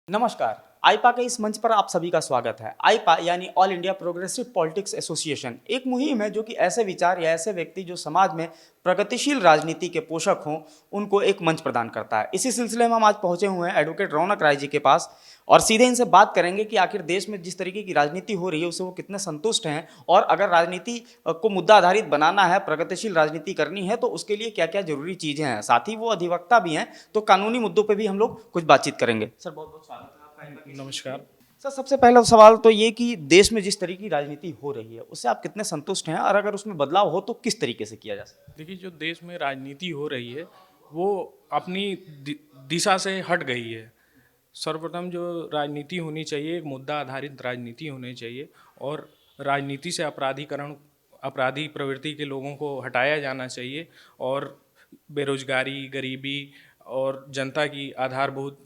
नमस्कार। आईपा के इस मंच पर आप सभी का स्वागत है। आईपा यानी all India progressive politics association एक मुहिम है जो कि ऐसे विचार या ऐसे व्यक्ति जो समाज में प्रगतिशील राजनीति के पोषक हों, उनको एक मंच प्रदान करता है। इसी सिलसिले में हम आज पहुंचे हुए हैं एडवोकेट रौनक राय जी के पास और सीधे इनसे बात करेंगे कि आखिर देश में जिस तरीके की राजनीति हो रही है उससे वो कितने संतुष्ट हैं और अगर राजनीति को मुद्दा आधारित बनाना है, प्रगतिशील राजनीति करनी है तो उसके लिए क्या क्या जरूरी चीज़ें हैं। साथ ही वो अधिवक्ता भी हैं, तो कानूनी मुद्दों पर भी हम लोग कुछ बातचीत करेंगे। सर बहुत बहुत स्वागत है आपका। नमस्कार। सर सबसे पहला सवाल तो ये कि देश में जिस तरीके की राजनीति हो रही है उससे आप कितने संतुष्ट हैं और अगर उसमें बदलाव हो तो किस तरीके से किया जा सकता देखिए, जो देश में राजनीति हो रही है वो अपनी दिशा से हट गई है। सर्वप्रथम जो राजनीति होनी चाहिए, एक मुद्दा आधारित राजनीति होनी चाहिए और राजनीति से अपराधी प्रवृत्ति के लोगों को हटाया जाना चाहिए और बेरोजगारी, गरीबी और जनता की आधारभूत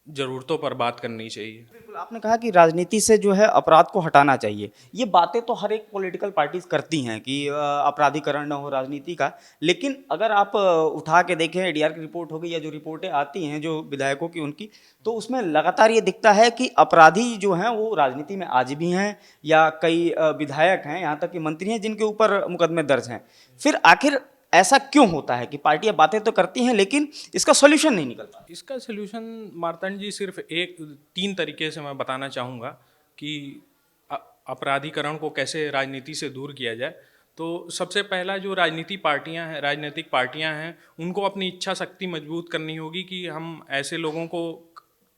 ज़रूरतों पर बात करनी चाहिए। है? बिल्कुल, आपने कहा कि राजनीति से जो है अपराध को हटाना चाहिए। ये बातें तो हर एक पॉलिटिकल पार्टीज करती हैं कि अपराधीकरण न हो राजनीति का, लेकिन अगर आप उठा के देखें एडीआर की रिपोर्ट हो गई या जो रिपोर्टें आती हैं जो विधायकों की उनकी, तो उसमें लगातार ये दिखता है कि अपराधी जो हैं वो राजनीति में आज भी हैं या कई विधायक हैं, यहाँ तक कि मंत्री हैं जिनके ऊपर मुकदमे दर्ज हैं। फिर आखिर ऐसा क्यों होता है कि पार्टियां बातें तो करती हैं लेकिन इसका सॉल्यूशन नहीं निकल पाता? इसका सलूशन मार्तंड जी सिर्फ एक तीन तरीके से मैं बताना चाहूँगा कि अपराधीकरण को कैसे राजनीति से दूर किया जाए। तो सबसे पहला जो राजनीतिक पार्टियां हैं उनको अपनी इच्छा शक्ति मजबूत करनी होगी कि हम ऐसे लोगों को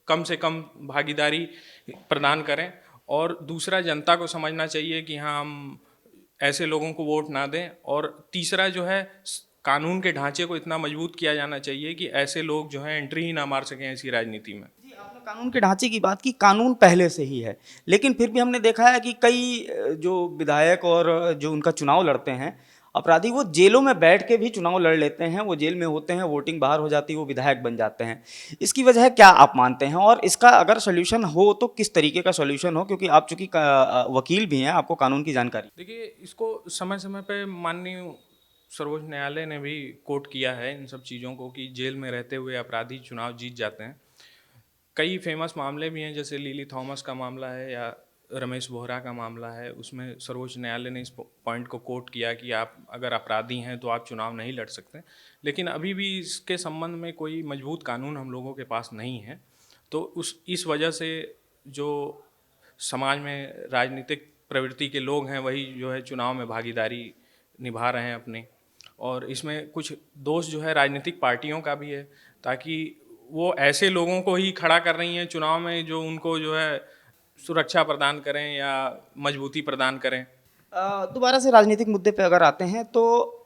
कम से कम भागीदारी प्रदान करें और दूसरा जनता को समझना चाहिए कि हाँ, हम ऐसे लोगों को वोट ना दें और तीसरा जो है कानून के ढांचे को इतना मजबूत किया जाना चाहिए कि ऐसे लोग जो हैं एंट्री ही ना मार सकें ऐसी राजनीति में। जी, आपने कानून के ढांचे की बात की, कानून पहले से ही है, लेकिन फिर भी हमने देखा है कि कई जो विधायक और जो उनका चुनाव लड़ते हैं अपराधी, वो जेलों में बैठ के भी चुनाव लड़ लेते हैं। वो जेल में होते हैं, वोटिंग बाहर हो जाती है, वो विधायक बन जाते हैं। इसकी वजह क्या आप मानते हैं और इसका अगर सोल्यूशन हो तो किस तरीके का सोल्यूशन हो, क्योंकि आप चूंकि वकील भी हैं, आपको कानून की जानकारी। देखिए, इसको समय समय पे माननीय सर्वोच्च न्यायालय ने भी कोर्ट किया है इन सब चीज़ों को कि जेल में रहते हुए अपराधी चुनाव जीत जाते हैं। कई फेमस मामले भी हैं, जैसे लिली थॉमस का मामला है या रमेश बोहरा का मामला है। उसमें सर्वोच्च न्यायालय ने इस पॉइंट को कोट किया कि आप अगर अपराधी हैं तो आप चुनाव नहीं लड़ सकते। लेकिन अभी भी इसके संबंध में कोई मजबूत कानून हम लोगों के पास नहीं है। तो इस वजह से जो समाज में राजनीतिक प्रवृत्ति के लोग हैं वही जो है चुनाव में भागीदारी निभा रहे हैं अपने, और इसमें कुछ दोष जो है राजनीतिक पार्टियों का भी है, ताकि वो ऐसे लोगों को ही खड़ा कर रही हैं चुनाव में जो उनको जो है सुरक्षा प्रदान करें या मजबूती प्रदान करें। दोबारा से राजनीतिक मुद्दे पे अगर आते हैं तो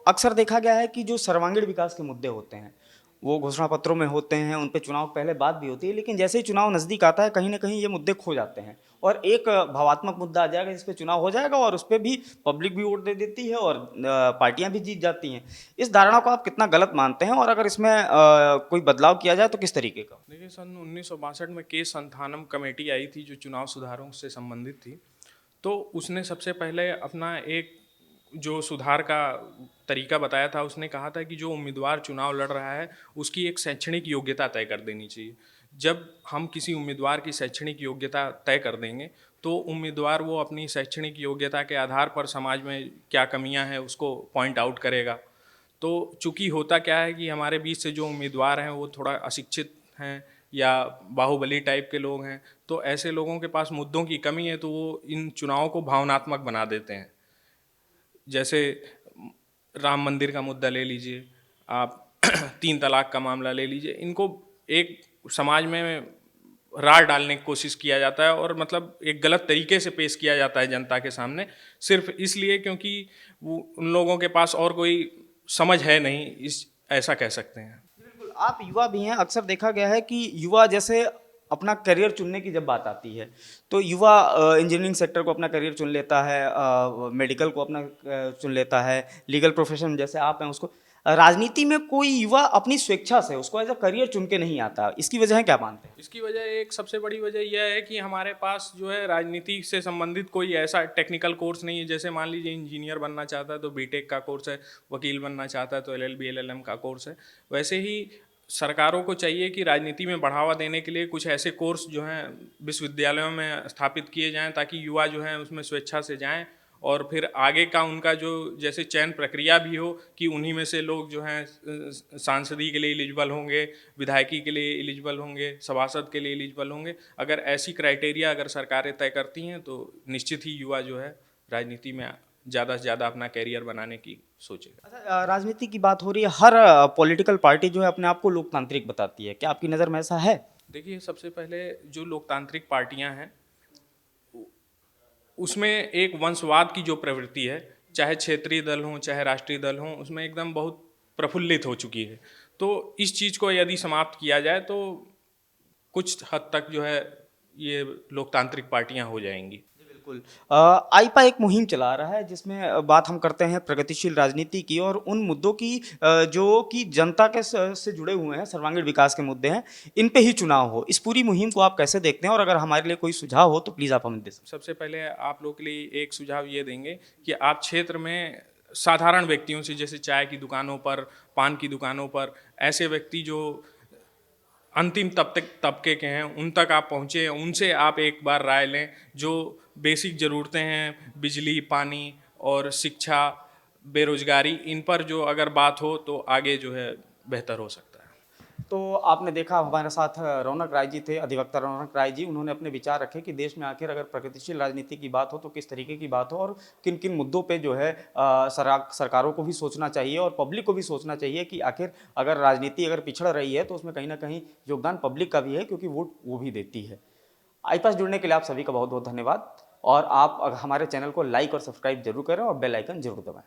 अक्सर देखा गया है कि जो सर्वांगीण विकास के मुद्दे होते हैं वो घोषणा पत्रों में होते हैं, उन पे चुनाव पहले बात भी होती है, लेकिन जैसे ही चुनाव नज़दीक आता है कहीं ना कहीं ये मुद्दे खो जाते हैं और एक भावात्मक मुद्दा आ जाएगा जिस पे चुनाव हो जाएगा और उस पर भी पब्लिक भी वोट दे देती है और पार्टियां भी जीत जाती हैं। इस धारणा को आप कितना गलत मानते हैं और अगर इसमें कोई बदलाव किया जाए तो किस तरीके का? देखिए, सन 1962 में केस संथानम कमेटी आई थी जो चुनाव सुधारों से संबंधित थी। तो उसने सबसे पहले अपना एक जो सुधार का तरीका बताया था, उसने कहा था कि जो उम्मीदवार चुनाव लड़ रहा है उसकी एक शैक्षणिक योग्यता तय कर देनी चाहिए। जब हम किसी उम्मीदवार की शैक्षणिक योग्यता तय कर देंगे तो उम्मीदवार वो अपनी शैक्षणिक योग्यता के आधार पर समाज में क्या कमियां हैं उसको पॉइंट आउट करेगा। तो चूंकि होता क्या है कि हमारे बीच से जो उम्मीदवार हैं वो थोड़ा अशिक्षित हैं या बाहुबली टाइप के लोग हैं, तो ऐसे लोगों के पास मुद्दों की कमी है तो वो इन चुनावों को भावनात्मक बना देते हैं। जैसे राम मंदिर का मुद्दा ले लीजिए आप, तीन तलाक का मामला ले लीजिए, इनको एक समाज में रार डालने की कोशिश किया जाता है और मतलब एक गलत तरीके से पेश किया जाता है जनता के सामने, सिर्फ इसलिए क्योंकि वो उन लोगों के पास और कोई समझ है नहीं, इस ऐसा कह सकते हैं। बिल्कुल, आप युवा भी हैं। अक्सर देखा गया है कि युवा जैसे अपना करियर चुनने की जब बात आती है तो युवा इंजीनियरिंग सेक्टर को अपना करियर चुन लेता है, मेडिकल को अपना चुन लेता है, लीगल प्रोफेशन जैसे आप हैं उसको। राजनीति में कोई युवा अपनी स्वेच्छा से उसको एज अ करियर चुन के नहीं आता, इसकी वजह क्या मानते हैं? इसकी वजह, एक सबसे बड़ी वजह यह है कि हमारे पास जो है राजनीति से संबंधित कोई ऐसा टेक्निकल कोर्स नहीं है। जैसे मान लीजिए इंजीनियर बनना चाहता है तो बीटेक का कोर्स है, वकील बनना चाहता है तो एलएलबी एलएलएम का कोर्स है। वैसे ही सरकारों को चाहिए कि राजनीति में बढ़ावा देने के लिए कुछ ऐसे कोर्स जो हैं विश्वविद्यालयों में स्थापित किए जाएं, ताकि युवा जो हैं उसमें स्वेच्छा से जाएं, और फिर आगे का उनका जो जैसे चयन प्रक्रिया भी हो कि उन्हीं में से लोग जो हैं सांसदी के लिए एलिजिबल होंगे, विधायकी के लिए एलिजिबल होंगे, सभासद के लिए एलिजिबल होंगे। अगर ऐसी क्राइटेरिया अगर सरकारें तय करती हैं तो निश्चित ही युवा जो है राजनीति में ज़्यादा से ज़्यादा अपना कैरियर बनाने की सोचेगा। अच्छा, राजनीति की बात हो रही है, हर पॉलिटिकल पार्टी जो है अपने आप को लोकतांत्रिक बताती है, क्या आपकी नज़र में ऐसा है? देखिए, सबसे पहले जो लोकतांत्रिक पार्टियां हैं उसमें एक वंशवाद की जो प्रवृत्ति है, चाहे क्षेत्रीय दल हों चाहे राष्ट्रीय दल हों, उसमें एकदम बहुत प्रफुल्लित हो चुकी है। तो इस चीज़ को यदि समाप्त किया जाए तो कुछ हद तक जो है ये लोकतांत्रिक पार्टियां हो जाएंगी। जी, बिल्कुल। आईपा एक मुहिम चला रहा है जिसमें बात हम करते हैं प्रगतिशील राजनीति की और उन मुद्दों की जो कि जनता के से जुड़े हुए हैं, सर्वांगीण विकास के मुद्दे हैं, इन पे ही चुनाव हो। इस पूरी मुहिम को आप कैसे देखते हैं और अगर हमारे लिए कोई सुझाव हो तो प्लीज़ आप हमें दे सकते सबसे पहले आप लोग के लिए एक सुझाव ये देंगे कि आप क्षेत्र में साधारण व्यक्तियों से, जैसे चाय की दुकानों पर, पान की दुकानों पर, ऐसे व्यक्ति जो अंतिम तबके के हैं उन तक आप पहुँचे, उनसे आप एक बार राय लें। जो बेसिक ज़रूरतें हैं, बिजली, पानी और शिक्षा, बेरोजगारी, इन पर जो अगर बात हो तो आगे जो है बेहतर हो सकता है। तो आपने देखा हमारे साथ रौनक राय जी थे, अधिवक्ता रौनक राय जी। उन्होंने अपने विचार रखे कि देश में आखिर अगर प्रगतिशील राजनीति की बात हो तो किस तरीके की बात हो और किन किन मुद्दों पे जो है सरकारों को भी सोचना चाहिए और पब्लिक को भी सोचना चाहिए कि आखिर अगर राजनीति अगर पिछड़ रही है तो उसमें कहीं ना कहीं योगदान पब्लिक का भी है, क्योंकि वोट वो भी देती है। आईपास जुड़ने के लिए आप सभी का बहुत बहुत धन्यवाद और आप हमारे चैनल को लाइक और सब्सक्राइब जरूर करें और बेल आइकन जरूर दबाएं।